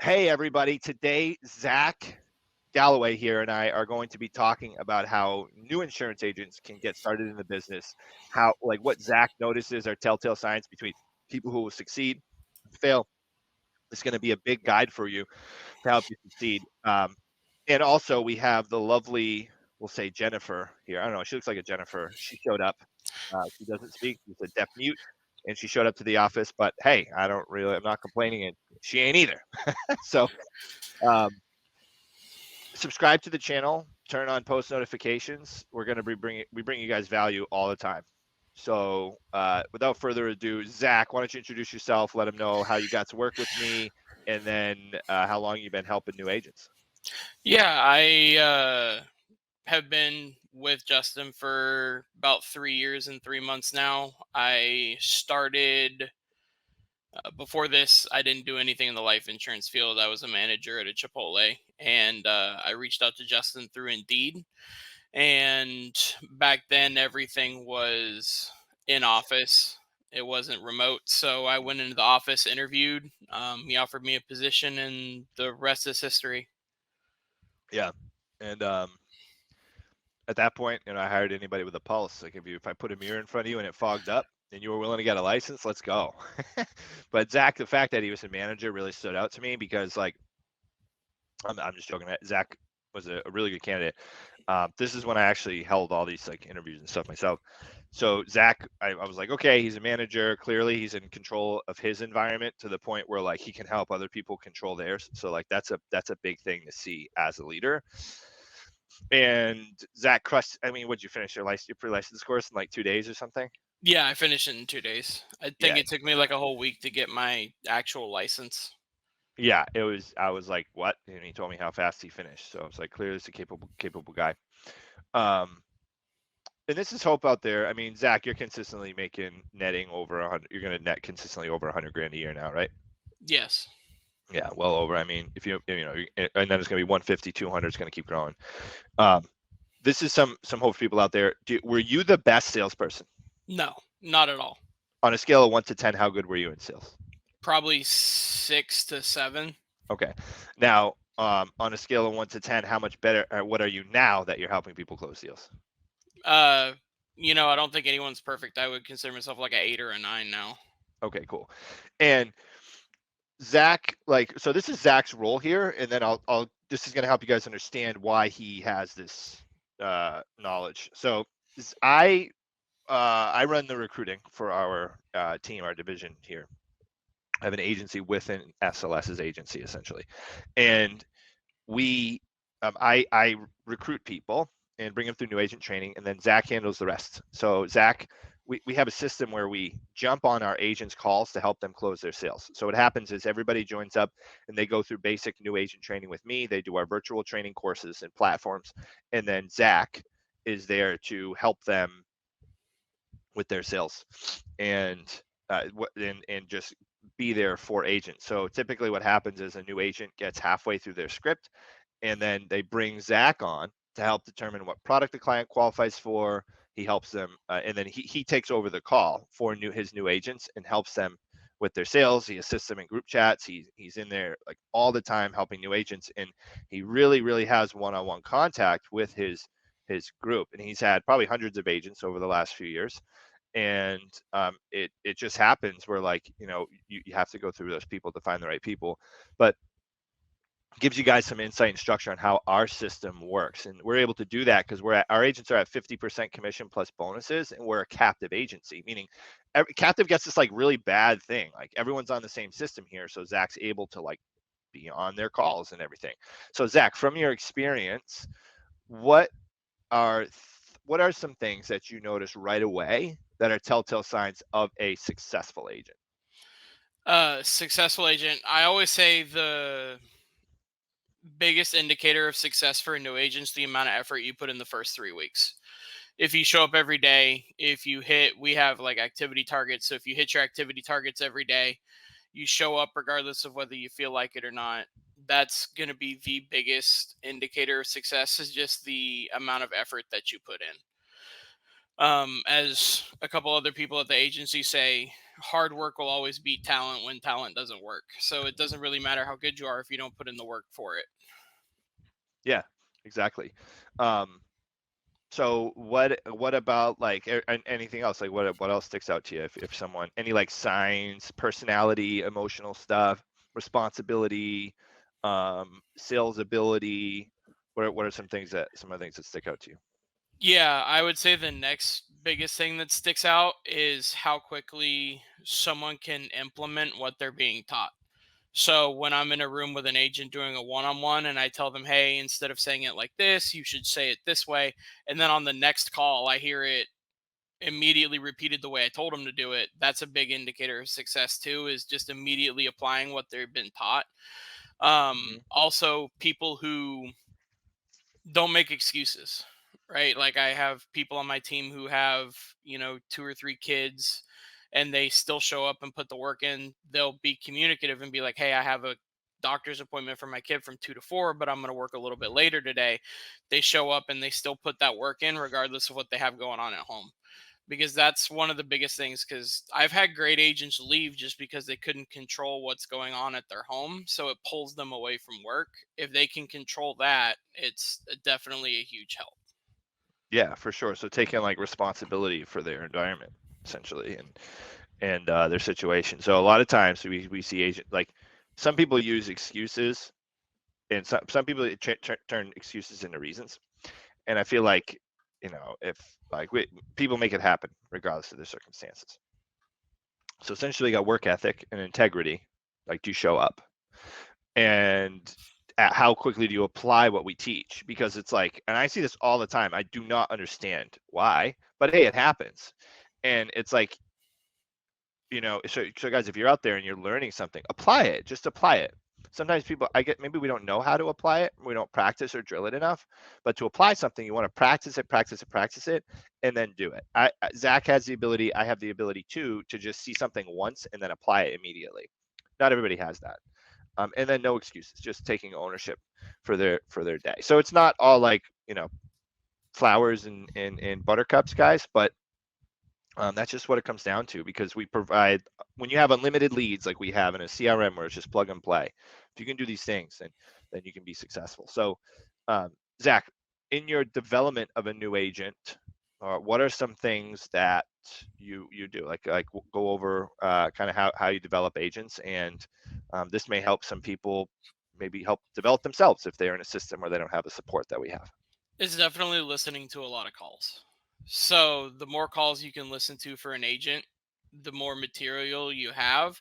Hey, everybody. Today, Zach Galloway here and I are going to be talking about how new insurance agents can get started in the business, how, like, what Zach notices are telltale signs between people who will succeed and fail. It's going to be a big guide for you to help you succeed. And also, we have the lovely, we'll say Jennifer here. I don't know. She looks like a Jennifer. She showed up. She doesn't speak. She's a deaf mute. And she showed up to the office. But hey, I'm not complaining. And she ain't either. So, um, subscribe to the channel, turn on post notifications. We're going to be we bring you guys value all the time. So without further ado, Zach, why don't you introduce yourself? Let them know how you got to work with me, and then how long you've been helping new agents. Yeah, I have been with Justin for about 3 years and 3 months now. I started before this. I didn't do anything in the life insurance field. I was a manager at a Chipotle, and I reached out to Justin through Indeed. And back then, everything was in office. It wasn't remote, so I went into the office, interviewed. He offered me a position, and the rest is history. Yeah, and at that point, I hired anybody with a pulse. Like if I put a mirror in front of you and it fogged up, and you were willing to get a license, let's go. But Zach, the fact that he was a manager really stood out to me because, like, I'm just joking. Zach was a really good candidate. This is when I actually held all these like interviews and stuff myself. So Zach, I was like, okay, he's a manager. Clearly, he's in control of his environment to the point where like he can help other people control theirs. So like that's a big thing to see as a leader. And Zach crushed. I mean, would you finish your pre-license course in like 2 days or something? Yeah, I finished it in 2 days. I think Yeah, it took me like a whole week to get my actual license. yeah. It was. I was like, what? And he told me how fast he finished. So I was like, clearly, he's a capable guy. Um, and this is hope out there. I mean, Zach, you're consistently netting over 100. You're going to net consistently over 100 grand a year now, right? Yes. Yeah, well over. I mean, if and then it's going to be 150, 200. It's going to keep growing. Um, this is some hope for people out there. Were you the best salesperson No, not at all. on a scale of 1 to 10? How good were you in sales? Probably 6 to 7. Okay. Now, on a scale of 1 to 10, how much better? What are you now that you're helping people close deals? Uh, I don't think anyone's perfect. I would consider myself like an 8 or a 9 now. Okay, cool. And Zach, like, so this is Zach's role here, and then this is going to help you guys understand why he has this knowledge. So I run the recruiting for our team, our division here. I have an agency within SLS's agency essentially, and we I recruit people and bring them through new agent training, and then Zach handles the rest. So Zach, we have a system where we jump on our agents' calls to help them close their sales. So what happens is everybody joins up and they go through basic new agent training with me. They do our virtual training courses and platforms, and then Zach is there to help them with their sales and just be there for agents. So typically what happens is a new agent gets halfway through their script and then they bring Zach on to help determine what product the client qualifies for. He helps them, and then he takes over the call for his new agents and helps them with their sales. He assists them in group chats. He's in there like all the time helping new agents, and he really has one-on-one contact with his group. And he's had probably hundreds of agents over the last few years. And it just happens where like you have to go through those people to find the right people, but gives you guys some insight and structure on how our system works. And we're able to do that because our agents are at 50% commission plus bonuses, and we're a captive agency, meaning every captive gets this like really bad thing. Like everyone's on the same system here. So Zach's able to like be on their calls and everything. So Zach, from your experience, what are some things that you notice right away that are telltale signs of a successful agent? Successful agent. I always say the biggest indicator of success for a new agent is the amount of effort you put in the first 3 weeks. If you show up every day, we have like activity targets. So if you hit your activity targets every day, you show up regardless of whether you feel like it or not. That's going to be the biggest indicator of success, is just the amount of effort that you put in. As a couple other people at the agency say, hard work will always beat talent when talent doesn't work. So it doesn't really matter how good you are if you don't put in the work for it. Yeah, exactly. Um, so what about like anything else? Like what else sticks out to you? If someone any like signs, personality, emotional stuff, responsibility, sales ability. What are some of the things that stick out to you? Yeah, I would say the next biggest thing that sticks out is how quickly someone can implement what they're being taught. So when I'm in a room with an agent doing a one-on-one and I tell them, "Hey, instead of saying it like this, you should say it this way." And then on the next call, I hear it immediately repeated the way I told them to do it. That's a big indicator of success too, is just immediately applying what they've been taught. Hmm. Also people who don't make excuses, right? Like I have people on my team who have, 2 or 3 kids and they still show up and put the work in. They'll be communicative and be like, "Hey, I have a doctor's appointment for my kid from 2 to 4, but I'm going to work a little bit later today." They show up and they still put that work in regardless of what they have going on at home, because that's one of the biggest things. Because I've had great agents leave just because they couldn't control what's going on at their home, so it pulls them away from work. If they can control that, it's definitely a huge help. Yeah, for sure. So taking like responsibility for their environment essentially and their situation. So a lot of times we see agent like some people use excuses and some people turn excuses into reasons. And I feel like if like people make it happen regardless of the circumstances. So essentially, you got work ethic and integrity. Like, do you show up? And at how quickly do you apply what we teach? Because it's like, and I see this all the time. I do not understand why, but hey, it happens. And it's like, so guys, if you're out there and you're learning something, apply it. Just apply it. Sometimes people, I get, maybe we don't know how to apply it. We don't practice or drill it enough. But to apply something, you want to practice it, and then do it. Zach has the ability. I have the ability too to just see something once and then apply it immediately. Not everybody has that. And then no excuses, just taking ownership for their day. So it's not all like flowers and buttercups, guys, but that's just what it comes down to because we provide when you have unlimited leads like we have in a CRM where it's just plug and play. If you can do these things, then you can be successful. So, um, Zach, in your development of a new agent, what are some things that you do? Like go over kind of how you develop agents, and this may help some people maybe help develop themselves if they're in a system where they don't have the support that we have. It's definitely listening to a lot of calls. So the more calls you can listen to for an agent, the more material you have.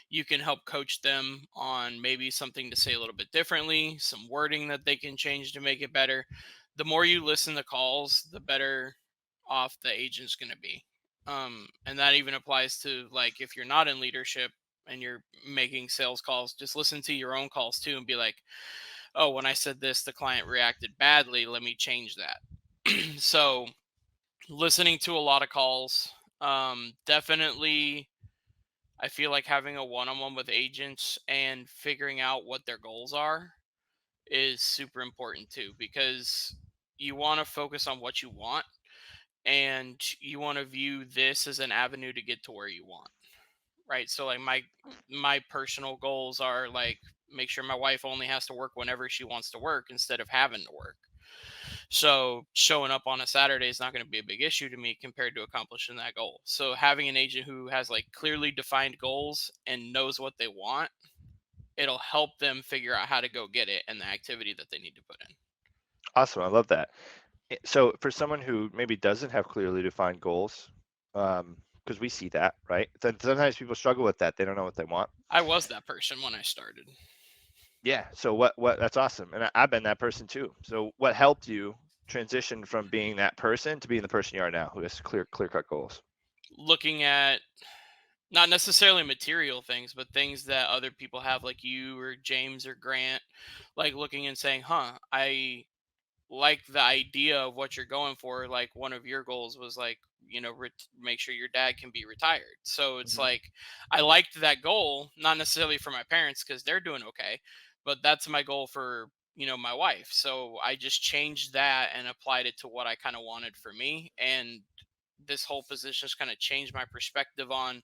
You can help coach them on maybe something to say a little bit differently, some wording that they can change to make it better. The more you listen to calls, the better off the agent's going to be. And that even applies to like if you're not in leadership and you're making sales calls, just listen to your own calls too and be like, "Oh, when I said this, the client reacted badly. Let me change that." So, listening to a lot of calls, definitely, I feel like having a one on one with agents and figuring out what their goals are is super important too, because you want to focus on what you want and you want to view this as an avenue to get to where you want. Right. So like my personal goals are like make sure my wife only has to work whenever she wants to work instead of having to work. So showing up on a Saturday is not going to be a big issue to me compared to accomplishing that goal. So having an agent who has like clearly defined goals and knows what they want, it'll help them figure out how to go get it and the activity that they need to put in. Awesome, I love that. So for someone who maybe doesn't have clearly defined goals, because we see that, right? Then sometimes people struggle with that. They don't know what they want. I was that person when I started. Yeah. So what that's awesome. And I've been that person too. So what helped you transition from being that person to being the person you are now, who has clear cut goals? Looking at not necessarily material things, but things that other people have, like you or James or Grant, like looking and saying, huh, I like the idea of what you're going for. Like one of your goals was like, make sure your dad can be retired. So it's Hmm. like, I liked that goal, not necessarily for my parents because they're doing okay, but that's my goal for, my wife. So I just changed that and applied it to what I kind of wanted for me. And this whole position has kind of changed my perspective on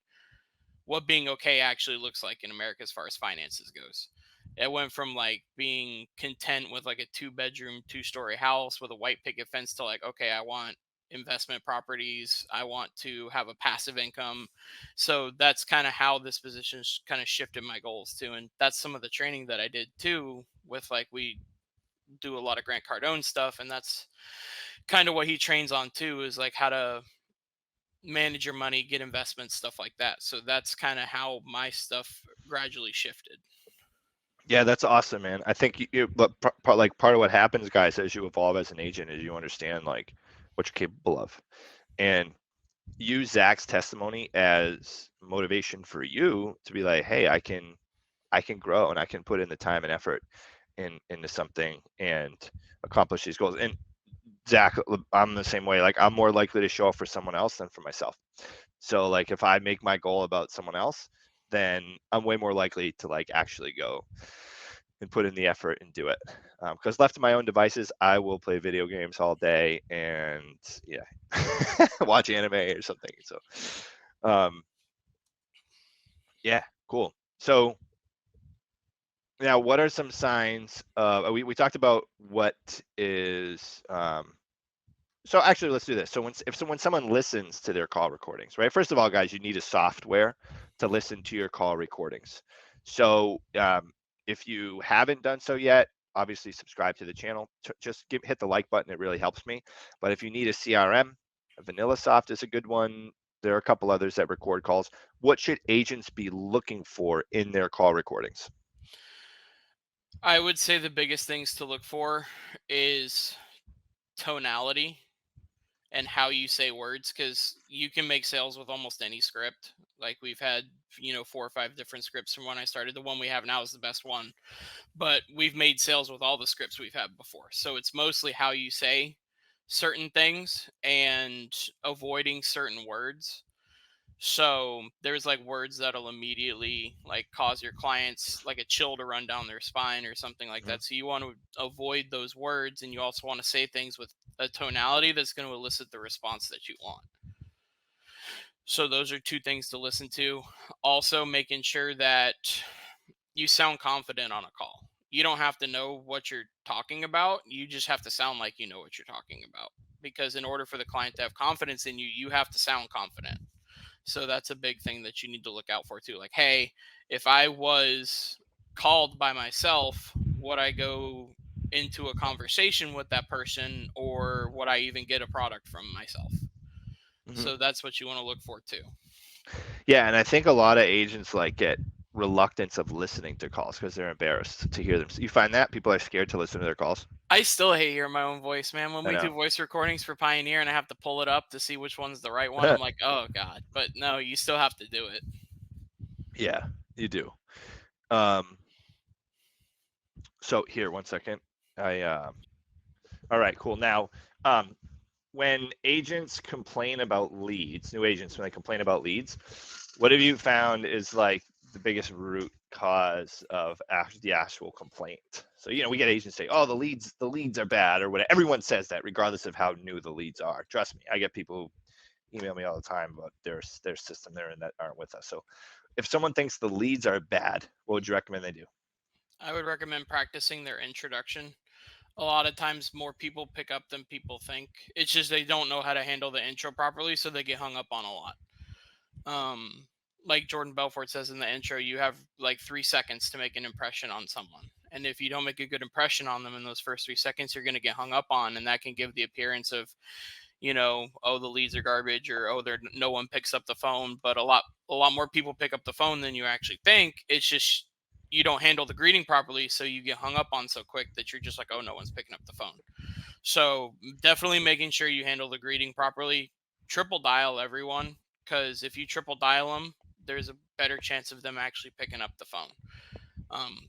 what being okay actually looks like in America as far as finances goes. It went from like being content with like a 2 bedroom, 2 story house with a white picket fence to like, okay, I want investment properties. I want to have a passive income. So that's kind of how this position kind of shifted my goals too. And that's some of the training that I did too with like, we do a lot of Grant Cardone stuff. And that's kind of what he trains on too, is like how to manage your money, get investments, stuff like that. So that's kind of how my stuff gradually shifted. Yeah, that's awesome, man. I think but part of what happens, guys, as you evolve as an agent is you understand like what you're capable of, and use Zach's testimony as motivation for you to be like, hey, I can grow and I can put in the time and effort into something and accomplish these goals. And Zach, I'm the same way. Like I'm more likely to show up for someone else than for myself. So like if I make my goal about someone else, then I'm way more likely to like actually go and put in the effort and do it. Because left to my own devices, I will play video games all day and yeah, watch anime or something. So, um, yeah, cool. So now, what are some signs of? We talked about what is so actually, let's do this. So when someone listens to their call recordings, right? First of all, guys, you need a software to listen to your call recordings. So if you haven't done so yet, obviously subscribe to the channel. Just hit the like button. It really helps me. But if you need a CRM, VanillaSoft is a good one. There are a couple others that record calls. What should agents be looking for in their call recordings? I would say the biggest things to look for is tonality and how you say words, because you can make sales with almost any script. Like we've had, 4 or 5 different scripts from when I started. The one we have now is the best one, but we've made sales with all the scripts we've had before. So it's mostly how you say certain things and avoiding certain words. So there's like words that'll immediately like cause your clients like a chill to run down their spine or something like Mhm. that. So you want to avoid those words, and you also want to say things with a tonality that's going to elicit the response that you want. So those are 2 things to listen to. Also making sure that you sound confident on a call. You don't have to know what you're talking about. You just have to sound like you know what you're talking about. Because in order for the client to have confidence in you, you have to sound confident. So that's a big thing that you need to look out for too. Like, hey, if I was called by myself, would I go into a conversation with that person, or would I even get a product from myself? Mhm. So that's what you want to look for too. Yeah, and I think a lot of agents like get reluctance of listening to calls because they're embarrassed to hear them. So you find that people are scared to listen to their calls? I still hate hearing my own voice, man. When I we know. do voice recordings for Pioneer and I have to pull it up to see which one's the right one, I'm like, oh God. But no, you still have to do it. Yeah, you do. Um, so here, one second. All right, cool. Now, um, when agents complain about leads, new agents, when they complain about leads, what have you found is like the biggest root cause of the actual complaint? So, we get agents say, oh, the leads are bad or whatever. Everyone says that regardless of how new the leads are. Trust me, I get people who email me all the time about their system there and that aren't with us. So if someone thinks the leads are bad, what would you recommend they do? I would recommend practicing their introduction. A lot of times more people pick up than people think. It's just they don't know how to handle the intro properly, so they get hung up on a lot. Um, like Jordan Belfort says in the intro, you have like 3 seconds to make an impression on someone. And if you don't make a good impression on them in those first 3 seconds, you're going to get hung up on. And that can give the appearance of, oh, the leads are garbage, or oh, no one picks up the phone. But a lot more people pick up the phone than you actually think. It's just you don't handle the greeting properly, so you get hung up on so quick that you're just like, oh, no one's picking up the phone. So definitely making sure you handle the greeting properly. Triple dial everyone, because if you triple dial them, there's a better chance of them actually picking up the phone.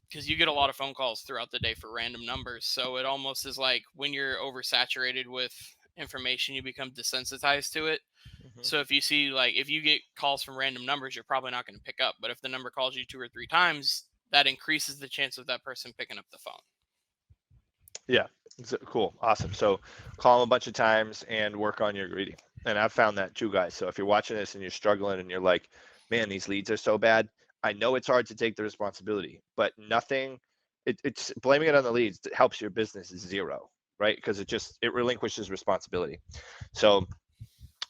Because you get a lot of phone calls throughout the day for random numbers, so it almost is like when you're oversaturated with information, you become desensitized to it. Mm-hmm. So if you get calls from random numbers, you're probably not going to pick up. But if the number calls you 2 or 3 times, that increases the chance of that person picking up the phone. Yeah, cool, awesome. So call them a bunch of times and work on your greeting. And I've found that too, guys. So if you're watching this and you're struggling and you're like, man, these leads are so bad, I know it's hard to take the responsibility, but nothing, it's blaming it on the leads that helps your business is zero, right? Because it relinquishes responsibility. So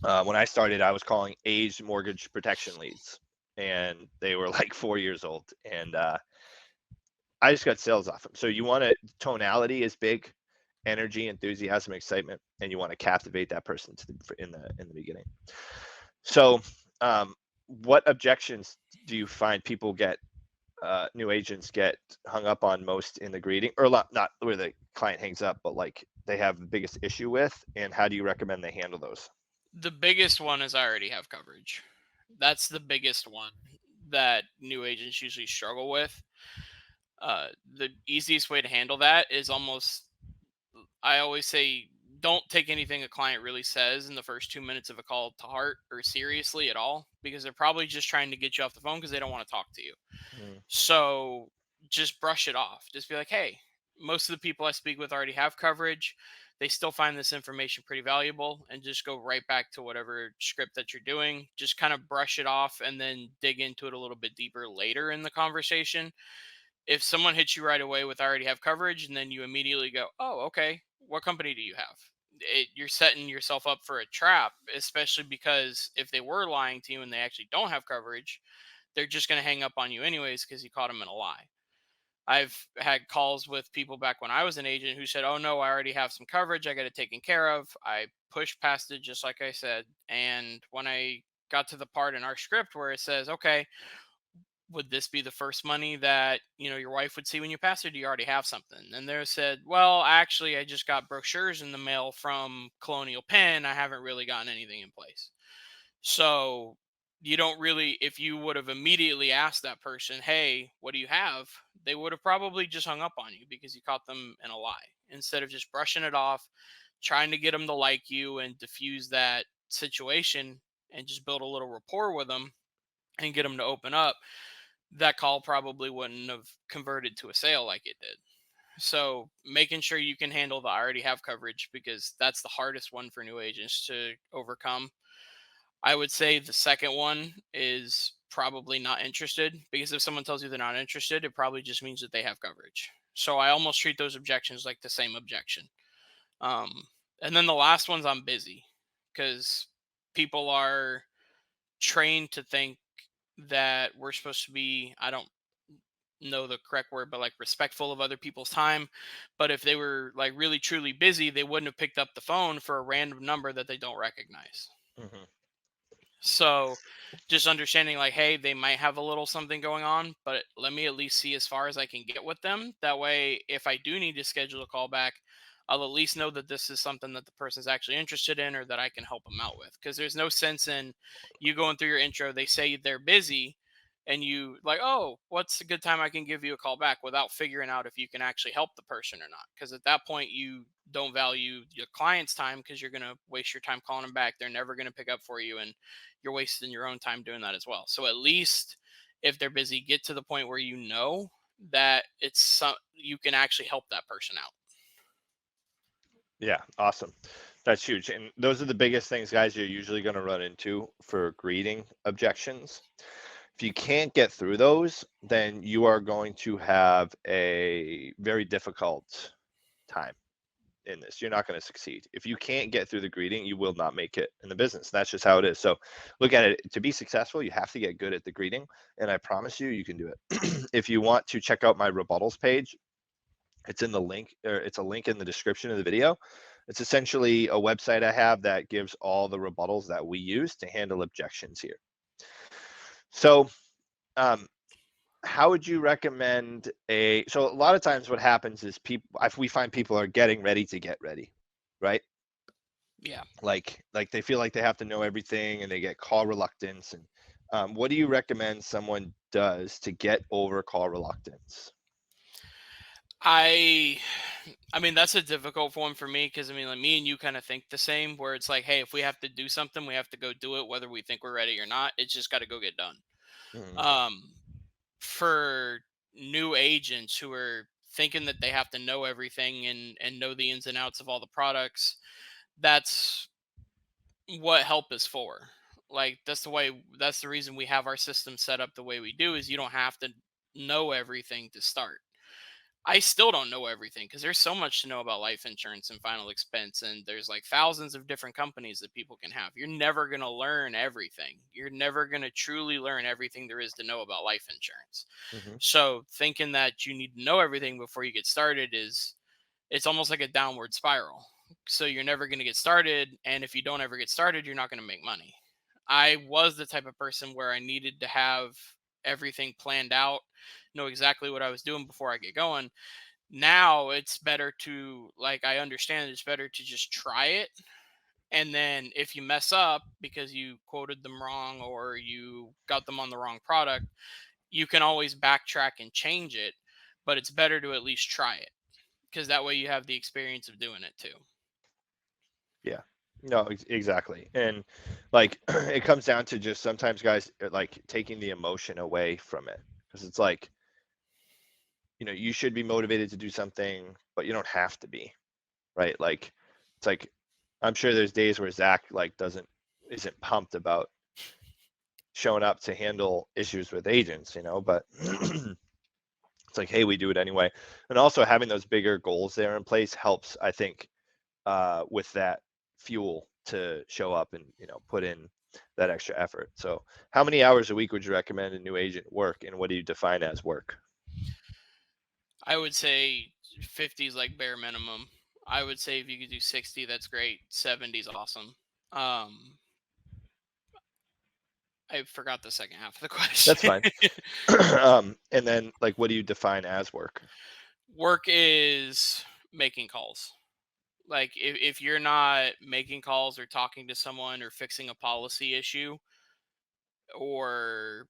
when I started, I was calling aged mortgage protection leads, and they were like 4 years old, and I just got sales off them. So you want to tonality is big, energy, enthusiasm, excitement, and you want to captivate that person in the beginning. So, what objections do you find people get? New agents get hung up on most in the greeting, or not where the client hangs up, but like they have the biggest issue with, and how do you recommend they handle those? The biggest one is I already have coverage. That's the biggest one that new agents usually struggle with. The easiest way to handle that is almost, I always say, don't take anything a client really says in the first 2 minutes of a call to heart or seriously at all, because they're probably just trying to get you off the phone because they don't want to talk to you. Mm, So just brush it off. Just be like, hey, most of the people I speak with already have coverage. They still find this information pretty valuable, and just go right back to whatever script that you're doing. Just kind of brush it off and then dig into it a little bit deeper later in the conversation. If someone hits you right away with "I already have coverage," and then you immediately go, oh, okay, what company do you have? You're setting yourself up for a trap, especially because if they were lying to you and they actually don't have coverage, they're just going to hang up on you anyways because you caught them in a lie. I've had calls with people back when I was an agent who said, oh no, I already have some coverage. I got it taken care of. I pushed past it just like I said. And when I got to the part in our script where it says, okay, would this be the first money that your wife would see when you pass, or do you already have something? And they said, well, actually, I just got brochures in the mail from Colonial Penn. I haven't really gotten anything in place. So you don't really, if you would have immediately asked that person, hey, what do you have? They would have probably just hung up on you because you caught them in a lie. Instead of just brushing it off, trying to get them to like you and diffuse that situation and just build a little rapport with them and get them to open up, that call probably wouldn't have converted to a sale like it did. So making sure you can handle the "I already have coverage," because that's the hardest one for new agents to overcome. I would say the second one is probably not interested, because if someone tells you they're not interested, it probably just means that they have coverage. So I almost treat those objections like the same objection. Um, and then the last one's "I'm busy," because people are trained to think that we're supposed to be, I don't know the correct word, but like respectful of other people's time. But if they were like really truly busy, they wouldn't have picked up the phone for a random number that they don't recognize. mhm. So just understanding like, hey, they might have a little something going on, but let me at least see as far as I can get with them. That way, if I do need to schedule a call back, I'll at least know that this is something that the person's actually interested in or that I can help them out with. Because there's no sense in you going through your intro, they say they're busy, and you like, oh, what's a good time I can give you a call back, without figuring out if you can actually help the person or not. Because at that point, you don't value your client's time, because you're going to waste your time calling them back. They're never going to pick up for you. And you're wasting your own time doing that as well. So at least if they're busy, get to the point where you know that you can actually help that person out. Yeah, awesome. That's huge. And those are the biggest things, guys, you're usually going to run into for greeting objections. If you can't get through those, then you are going to have a very difficult time in this. You're not going to succeed. If you can't get through the greeting, you will not make it in the business. That's just how it is. So look at it. To be successful, you have to get good at the greeting. And I promise you, you can do it. If you want to check out my rebuttals page, it's in the link, or it's a link in the description of the video. It's essentially a website I have that gives all the rebuttals that we use to handle objections here. So, um, how would you recommend so a lot of times what happens is we find people are getting ready to get ready, right? Yeah. Like they feel like they have to know everything and they get call reluctance. And what do you recommend someone does to get over call reluctance? I I mean, that's a difficult one for me, because I mean, like, me and you kind of think the same, where it's like, hey, if we have to do something, we have to go do it whether we think we're ready or not. It's just got to go get done. Mm, Um for new agents who are thinking that they have to know everything and know the ins and outs of all the products, that's what help is for. Like that's the reason we have our system set up the way we do, is you don't have to know everything to start. I still don't know everything because there's so much to know about life insurance and final expense, and there's like thousands of different companies that people can have. You're never going to learn everything. You're never going to truly learn everything there is to know about life insurance. Hmm. So thinking that you need to know everything before you get started is, it's almost like a downward spiral. So you're never going to get started, and if you don't ever get started, you're not going to make money. I was the type of person where I needed to have everything planned out, know exactly what I was doing before I get going. Now it's better to, like, I understand it's better to just try it, and then if you mess up because you quoted them wrong or you got them on the wrong product, you can always backtrack and change it, but it's better to at least try it, because that way you have the experience of doing it too. Yeah. No, exactly. And like it comes down to just sometimes guys like taking the emotion away from it because it's like, you should be motivated to do something, but you don't have to be, right? Like it's like I'm sure there's days where Zach like doesn't isn't pumped about showing up to handle issues with agents, but it's like, hey, we do it anyway. And also having those bigger goals there in place helps, I think, with that fuel to show up and put in that extra effort. So, how many hours a week would you recommend a new agent work, and what do you define as work? I would say 50 is like bare minimum. I would say if you could do 60, that's great. 70 is awesome. Um, I forgot the second half of the That's question. fine. And then, like, what do you define as work? Work is making calls. Like if you're not making calls or talking to someone or fixing a policy issue, or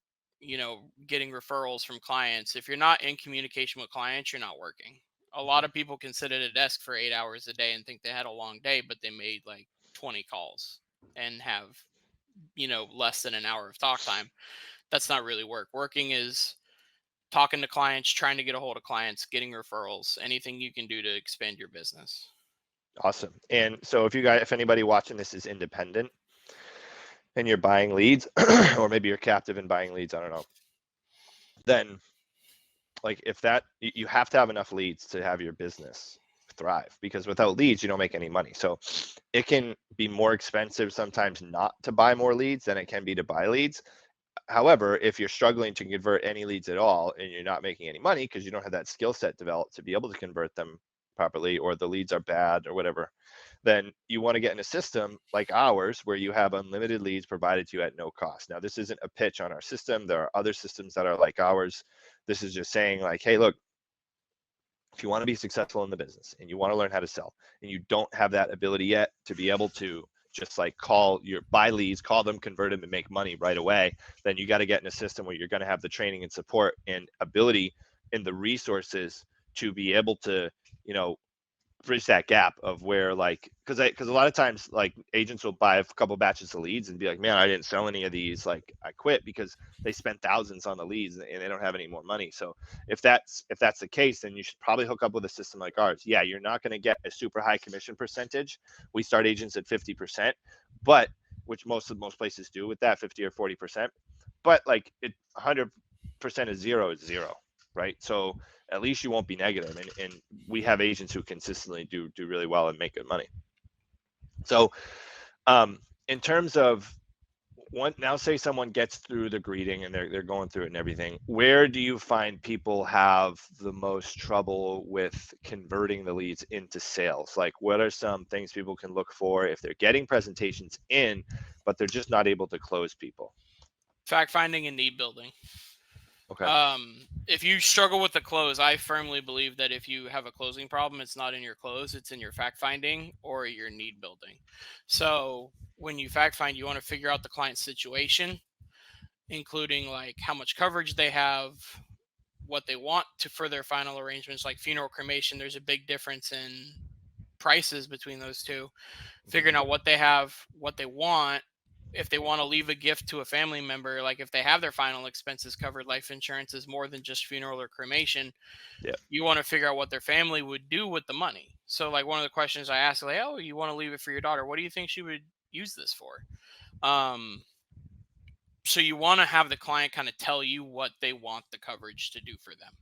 getting referrals from clients, if you're not in communication with clients, you're not working. A lot Mhm. of people can sit at a desk for 8 hours a day and think they had a long day, but they made like 20 calls and have less than an hour of talk time. That's not really work. Working is talking to clients, trying to get a hold of clients, getting referrals, anything you can do to expand your business. Awesome. And so, if anybody watching this is independent and you're buying leads, or maybe you're captive in buying leads, I don't know, then like if that you have to have enough leads to have your business thrive because without leads you don't make any money. So it can be more expensive sometimes not to buy more leads than it can be to buy leads. However, if you're struggling to convert any leads at all and you're not making any money because you don't have that skill set developed to be able to convert them properly, or the leads are bad or whatever, then you want to get in a system like ours where you have unlimited leads provided to you at no cost. Now, this isn't a pitch on our system. There are other systems that are like ours. This is just saying, like, hey, look, if you want to be successful in the business and you want to learn how to sell and you don't have that ability yet to be able to just like buy leads, call them, convert them, and make money right away, then you got to get in a system where you're going to have the training and support and ability and the resources to be able to, you know, bridge that gap of where like because a lot of times like agents will buy a couple batches of leads and be like, man, I didn't sell any of these, like I quit because they spent thousands on the leads and they don't have any more money. So if that's the case, then you should probably hook up with a system like ours. Yeah, you're not going to get a super high commission percentage. We start agents at 50%, but which most places do with that 50 or 40%, but like 100% of zero is zero, right? So at least you won't be negative. And we have agents who consistently do really well and make good money. So in terms of now say someone gets through the greeting and they're going through it and everything, where do you find people have the most trouble with converting the leads into sales? Like what are some things people can look for if they're getting presentations in but they're just not able to close people? Fact finding and need building. Okay. If you struggle with the close, I firmly believe that if you have a closing problem, it's not in your close, it's in your fact finding or your need building. So when you fact find, you want to figure out the client's situation, including like how much coverage they have, what they want to for their final arrangements, like funeral cremation. There's a big difference in prices between those two. Mm-hmm. Figuring out what they have, what they want, if they want to leave a gift to a family member, like if they have their final expenses covered, life insurance is more than just funeral or cremation. Yeah. You want to figure out what their family would do with the money. So like one of the questions I asked, like, oh, you want to leave it for your daughter, what do you think she would use this for. Um, so you want to have the client kind of tell you what they want the coverage to do for them,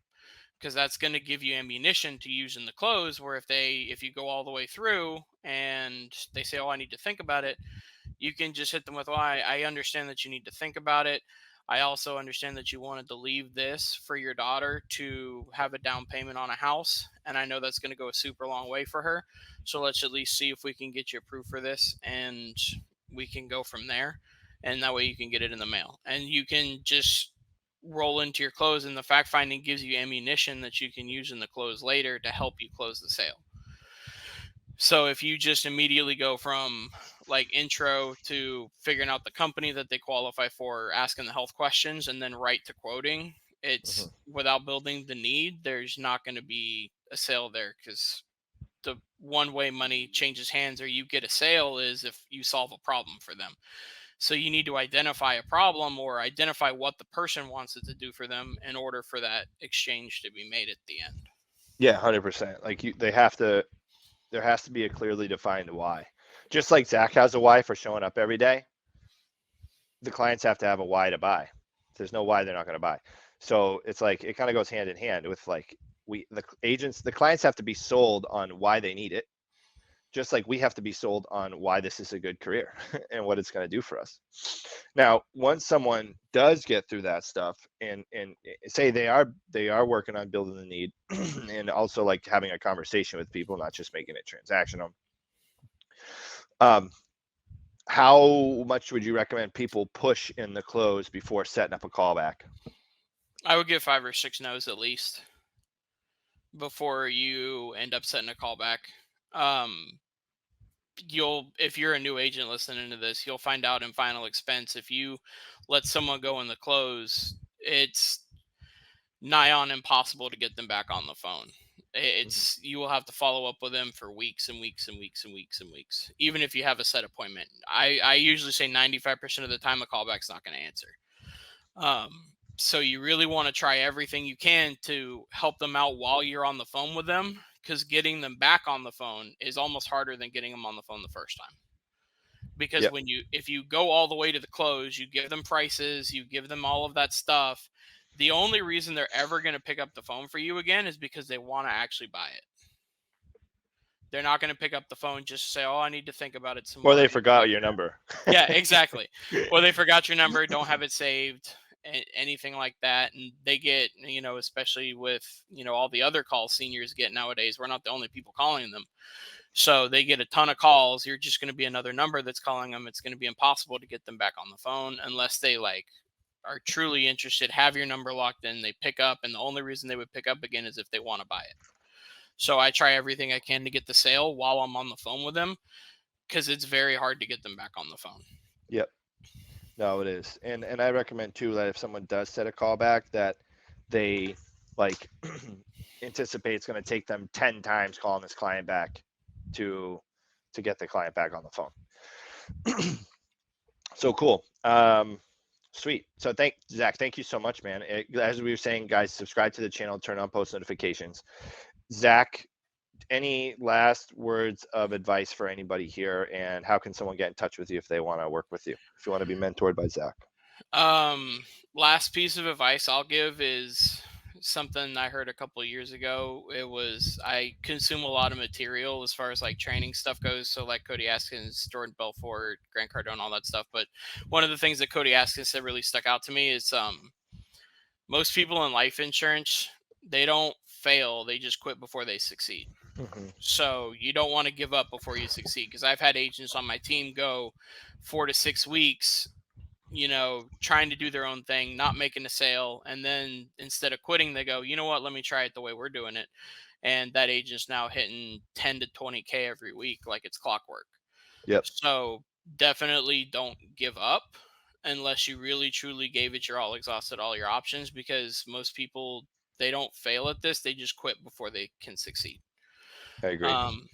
because that's going to give you ammunition to use in the close, where if you go all the way through and they say, oh, I need to think about it, you can just hit them with, well, I understand that you need to think about it. I also understand that you wanted to leave this for your daughter to have a down payment on a house, and I know that's going to go a super long way for her. So let's at least see if we can get you approved for this, and we can go from there. And that way you can get it in the mail, and you can just roll into your close. And the fact finding gives you ammunition that you can use in the close later to help you close the sale. So if you just immediately go from like intro to figuring out the company that they qualify for, asking the health questions, and then right to quoting, Mhm. it's without building the need, there's not going to be a sale there, because the one way money changes hands or you get a sale is if you solve a problem for them. So you need to identify a problem or identify what the person wants it to do for them in order for that exchange to be made at the end. Yeah, 100%. Like they have to. There has to be a clearly defined why. Just like Zach has a why for showing up every day, the clients have to have a why to buy. If there's no why, they're not going to buy. So it's like it kind of goes hand in hand with like the clients have to be sold on why they need it, just like we have to be sold on why this is a good career and what it's going to do for us. Now, once someone does get through that stuff and say they are working on building the need and also like having a conversation with people, not just making it transactional. How much would you recommend people push in the close before setting up a callback? I would get 5 or 6 no's at least before you end up setting a callback. Um, if you're a new agent listening to this, you'll find out in final expense, if you let someone go in the close, it's nigh on impossible to get them back on the phone. It's You will have to follow up with them for weeks and weeks and weeks and weeks and weeks, even if you have a set appointment. I usually say 95% of the time a callback's not going to answer. Um, so you really want to try everything you can to help them out while you're on the phone with them, because getting them back on the phone is almost harder than getting them on the phone the first time. Because Yep. if you go all the way to the close, you give them prices, you give them all of that stuff. The only reason they're ever going to pick up the phone for you again is because they want to actually buy it. They're not going to pick up the phone just to say, "Oh, I need to think about it some Or more. they I need to forgot look your at it." number. Yeah, exactly. Or they forgot your number, don't have it saved, anything like that. And they get, especially with, all the other calls seniors get nowadays, we're not the only people calling them. So they get a ton of calls. You're just going to be another number that's calling them. It's going to be impossible to get them back on the phone unless they like are truly interested, have your number locked in, they pick up. And the only reason they would pick up again is if they want to buy it. So I try everything I can to get the sale while I'm on the phone with them, because it's very hard to get them back on the phone. Yep. No, it is. And I recommend too that if someone does set a callback, that they like anticipate it's going to take them 10 times calling this client back to get the client back on the phone. So cool. Sweet. So Zach, thank you so much, man. As we were saying, guys, subscribe to the channel, turn on post notifications. Zach, any last words of advice for anybody here, and how can someone get in touch with you if they want to work with you, if you want to be mentored by Zach? Um, Last piece of advice I'll give is something I heard a couple of years ago. It was, I consume a lot of material as far as like training stuff goes. So like Cody Askins, Jordan Belfort, Grant Cardone, all that stuff. But one of the things that Cody Askins said really stuck out to me is most people in life insurance, they don't fail, they just quit before they succeed. Mm-hmm. So you don't want to give up before you succeed, because I've had agents on my team go 4 to 6 weeks, trying to do their own thing, not making a sale. And then instead of quitting, they go, you know what, let me try it the way we're doing it. And that agent's now hitting 10 to 20K every week, like it's clockwork. Yep. So definitely don't give up unless you really truly gave it your all, exhausted all your options, because most people, they don't fail at this. They just quit before they can succeed. I agree. Um,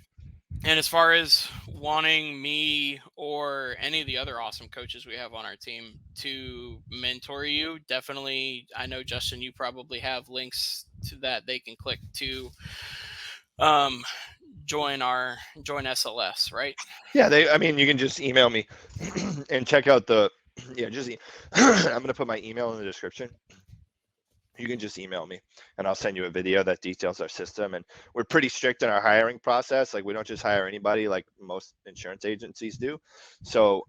and as far as wanting me or any of the other awesome coaches we have on our team to mentor you, definitely, I know, Justin, you probably have links to that they can click to um, join SLS, right? Yeah, I mean, you can just email me and check out the, yeah, I'm going to put my email in the description. You can just email me and I'll send you a video that details our system. And we're pretty strict in our hiring process. Like we don't just hire anybody like most insurance agencies do. So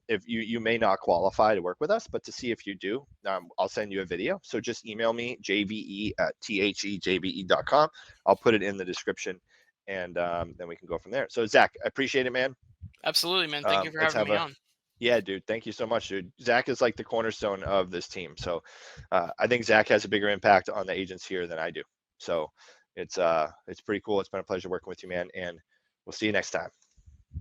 if you may not qualify to work with us, but to see if you do, I'll send you a video. So just email me, jve@thejbe.com. I'll put it in the description and then we can go from there. So Zach, I appreciate it, man. Absolutely, man. Thank you for Let's having have me a, on. yeah, dude. Thank you so much, dude. Zach is like the cornerstone of this team. So I think Zach has a bigger impact on the agents here than I do. So it's pretty cool. It's been a pleasure working with you, man. And we'll see you next time.